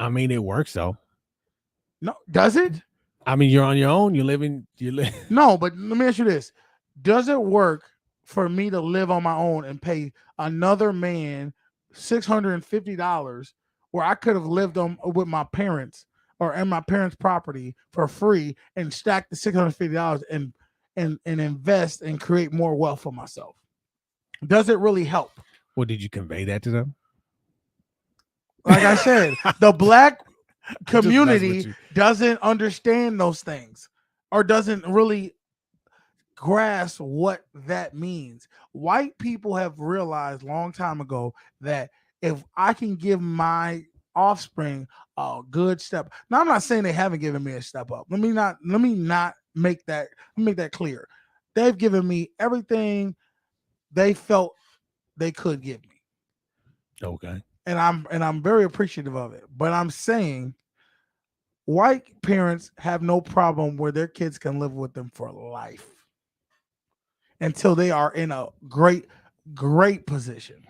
I mean, it works though. No, does it? I mean, you're on your own. You're living. No, but let me ask you this: does it work for me to live on my own and pay another man $650 where I could have lived on with my parents or in my parents' property for free and stack the $650 and invest and create more wealth for myself? Does it really help? Well, did you convey that to them? Like I said, the black community doesn't understand those things or doesn't really grasp what that means. White people have realized a long time ago that if I can give my offspring a good step. Now, I'm not saying they haven't given me a step up. Let me not make that clear. They've given me everything they felt they could give me. Okay. And I'm very appreciative of it. But I'm saying white parents have no problem where their kids can live with them for life until they are in a great position.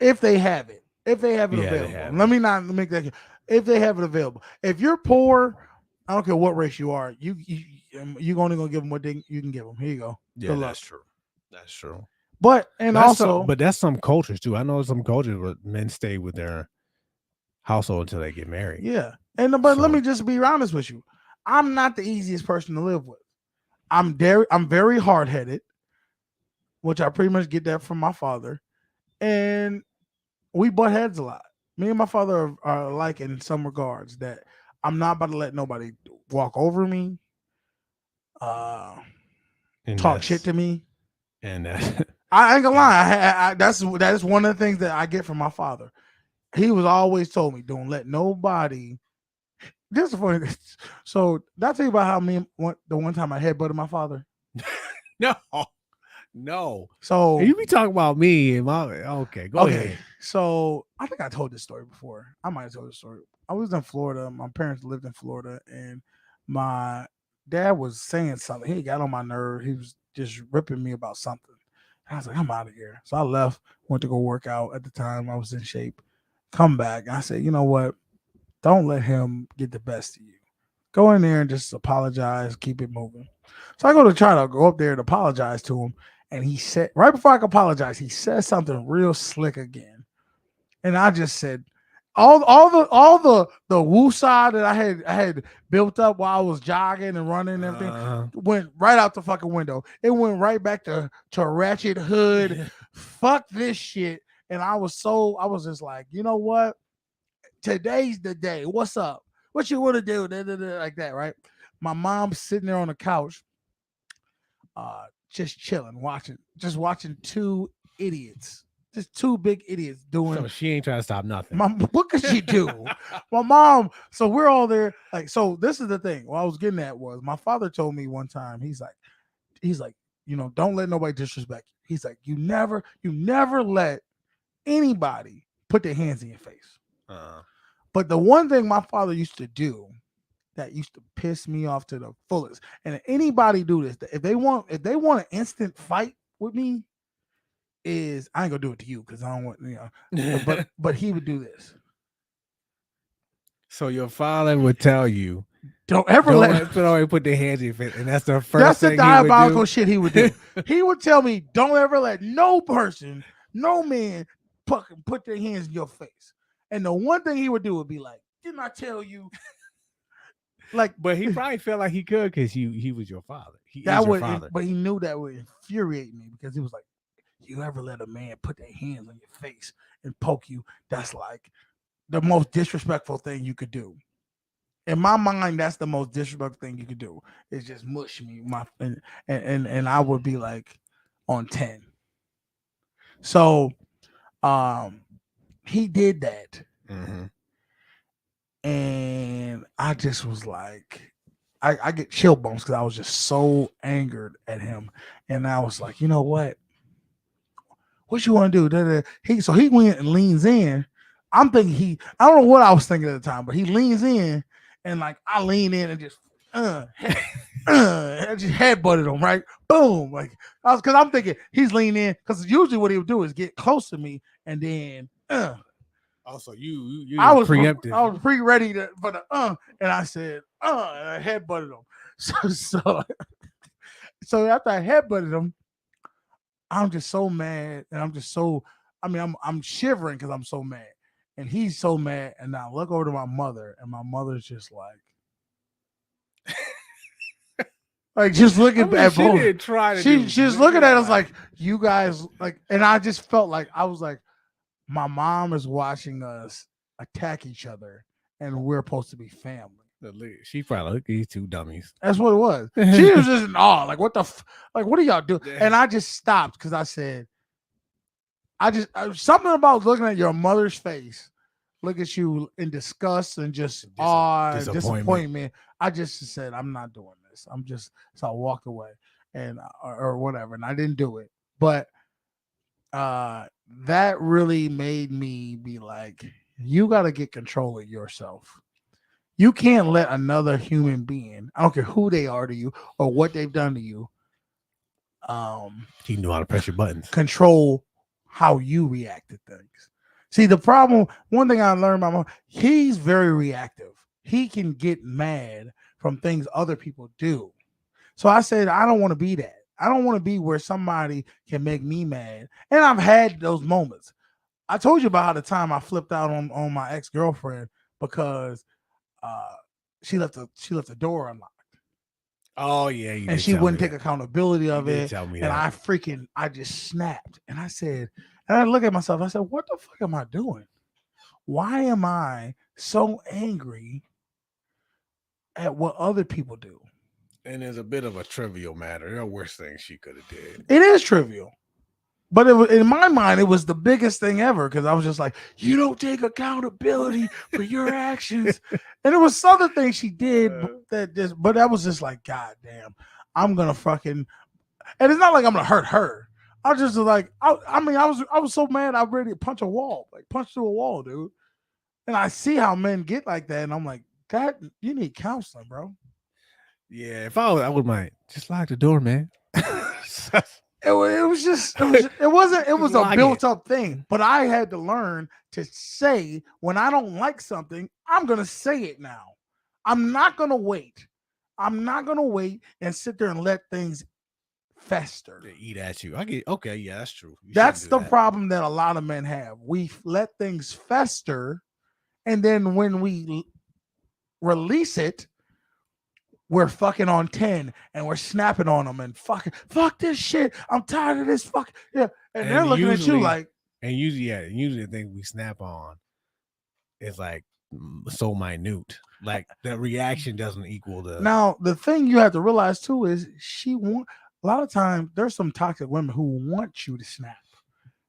If they have it. If they have it available. Let me not make that. If they have it available. If you're poor, I don't care what race you are, you're only gonna give them what you can give them. Here you go. Yeah, that's true. That's true. But that's some cultures too. I know some cultures where men stay with their household until they get married. Yeah. But let me just be honest with you. I'm not the easiest person to live with. I'm very hard-headed, which I pretty much get that from my father. And we butt heads a lot. Me and my father are alike in some regards that I'm not about to let nobody walk over me, talk shit to me. And I ain't gonna lie. That is one of the things that I get from my father. He was always told me, don't let nobody. This is funny. So did I tell you about how the one time I headbutted my father? No. So you be talking about me and my go ahead. So I think I told this story before. I might have told this story. I was in Florida. My parents lived in Florida, and my dad was saying something. He got on my nerve. He was just ripping me about something. And I was like, I'm out of here. So I left, went to go work out. At the time, I was in shape. Come back. I said, you know what? Don't let him get the best of you. Go in there and just apologize, keep it moving. So I go to try to go up there and apologize to him. And he said, right before I could apologize, he said something real slick again. And I just said, all the woo-saw that I had built up while I was jogging and running and everything went right out the fucking window. It went right back to Ratchet Hood. Fuck this shit. And I was just like, you know what? Today's the day. What's up? What you want to do? Like that, right? My mom's sitting there on the couch, just chilling, watching two idiots, just two big idiots doing. So she ain't trying to stop nothing. What could she do? My mom. So we're all there. Like, so this is the thing. What I was getting at was my father told me one time. He's like, don't let nobody disrespect you. He's like, you never let anybody put their hands in your face. But the one thing my father used to do that used to piss me off to the fullest, and anybody do this, if they want an instant fight with me, is I ain't gonna do it to you because I don't want but he would do this. So your father would tell you, don't ever let somebody put their hands in your face, and that's the first thing. That's the diabolical shit he would do. He would tell me, don't ever let no man put their hands in your face. And the one thing he would do would be like, didn't I tell you? Like, but he probably felt like he could because he was your father. He is your father. But he knew that would infuriate me because he was like, you ever let a man put their hands on your face and poke you? That's like the most disrespectful thing you could do. In my mind, that's the most disrespectful thing you could do. Is just mush me, and I would be like on 10. So, he did that. Mm-hmm. And I just was like, I get chill bumps because I was just so angered at him. And I was like, you know what? What you want to do? So he went and leans in. I'm thinking I don't know what I was thinking at the time, but he leans in and like I lean in and just I just headbutted him, right? Boom. Like because I'm thinking he's leaning in because usually what he would do is get close to me and then Also, you I was preemptive. I was pre-ready for the and I said and I headbutted him. So after I headbutted him, I'm just so mad, and I'm shivering because I'm so mad, and he's so mad, and I look over to my mother, and my mother's just like just looking at she both. didn't try to. She's looking at us like you guys like, and I just felt like I was like, my mom is watching us attack each other, and we're supposed to be family. She probably looked at these two dummies. That's what it was. She was just in awe, like what what do y'all do? And I just stopped because I said, something about looking at your mother's face, look at you in disgust and just awe, disappointment. I just said, I'm not doing this. So I walked away and or whatever, and I didn't do it. But that really made me be like, you got to get control of yourself. You can't let another human being, I don't care who they are to you or what they've done to you, he knew how to press your buttons, control how you react to things. See, the problem, one thing I learned about my mom, he's very reactive. He can get mad from things other people do. So I said, I don't want to be that. I don't want to be where somebody can make me mad. And I've had those moments. I told you about how the time I flipped out on my ex-girlfriend because she left the door unlocked. Oh yeah, and she wouldn't take accountability of it. Tell me and that. I just snapped, and I said, and I look at myself. I said, what the fuck am I doing? Why am I so angry at what other people do? And there's a bit of a trivial matter. There are worse things she could have did. It is trivial. But it was, in my mind, it was the biggest thing ever because I was just like, you don't take accountability for your actions. And there was other things she did but that was just like, God damn, I'm gonna fucking, and it's not like I'm gonna hurt her. I just like, I was so mad I ready to punch through a wall, dude. And I see how men get like that, and I'm like, that you need counseling, bro. Yeah, if I would mind, just lock the door, man. It was a built up thing, but I had to learn to say when I don't like something, I'm gonna say it now. I'm not gonna wait. I'm not gonna wait and sit there and let things fester. They eat at you. I get okay. Yeah, that's true. You That's shouldn't the do that. problem that a lot of men have. We let things fester, and then when we release it, we're fucking on 10 and we're snapping on them and fuck this shit. I'm tired of this fuck. Yeah. And they're looking at you usually- like, And usually the thing we snap on is like so minute. Like the reaction doesn't equal the. now the thing you have to realize too is a lot of times there's some toxic women who want you to snap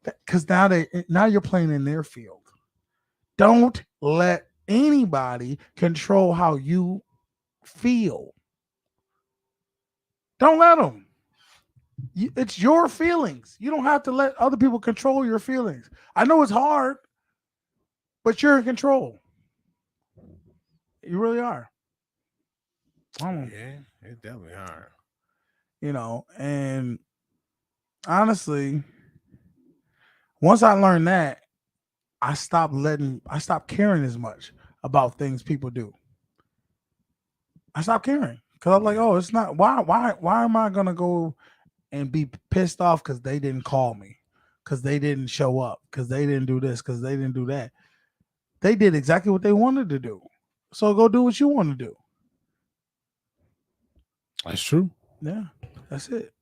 because now you're playing in their field. Don't let anybody control how you feel. Don't let them. It's your feelings. You don't have to let other people control your feelings. I know it's hard, but you're in control. You really are. Yeah, it's definitely hard. And honestly, once I learned that, I stopped caring as much about things people do. I stopped caring because I'm like, oh, it's not why am I gonna go and be pissed off because they didn't call me, because they didn't show up, because they didn't do this, because they didn't do that. They did exactly what they wanted to do. So go do what you want to do. That's true. Yeah, that's it.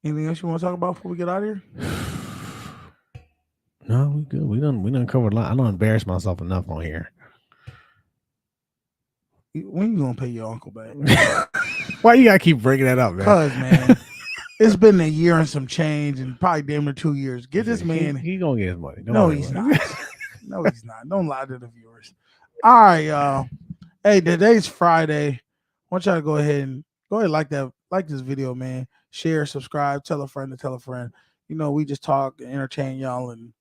Anything else you want to talk about before we get out of here? No, we good. We done covered a lot. I don't embarrass myself enough on here. When you gonna pay your uncle back? Why you gotta keep breaking that up, man? Cause man, it's been a year and some change, and probably damn near 2 years. Get this man. He gonna get his money. Don't No, worry he's about not. it. No, he's not. Don't lie to the viewers. All right, y'all. Hey, today's Friday. I want y'all to go ahead and like this video, man. Share, subscribe, tell a friend to tell a friend. We just talk and entertain y'all. And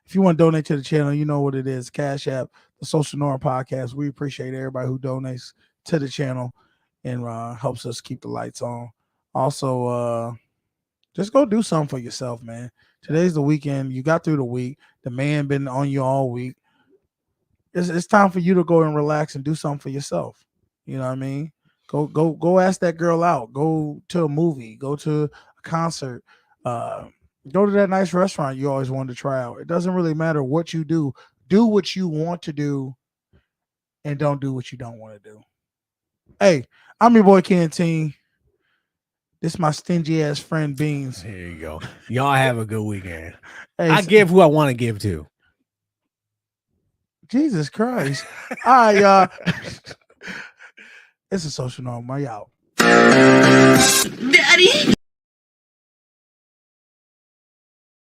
if you want to donate to the channel, you know what it is. Cash App, the Social Norm Podcast. We appreciate everybody who donates to the channel and helps us keep the lights on. Also, just go do something for yourself, man. Today's the weekend. You got through the week. The man been on you all week. It's time for you to go and relax and do something for yourself. You know what I mean? Go ask that girl out. Go to a movie. Go to a concert. Go to that nice restaurant you always wanted to try out. It doesn't really matter what you do. Do what you want to do and don't do what you don't want to do. Hey, I'm your boy Canteen. This is my stingy ass friend Beans. Here you go. Y'all have a good weekend. Hey, I give who I want to give to. Jesus Christ. All right, y'all. It's a social norm. We out. Daddy.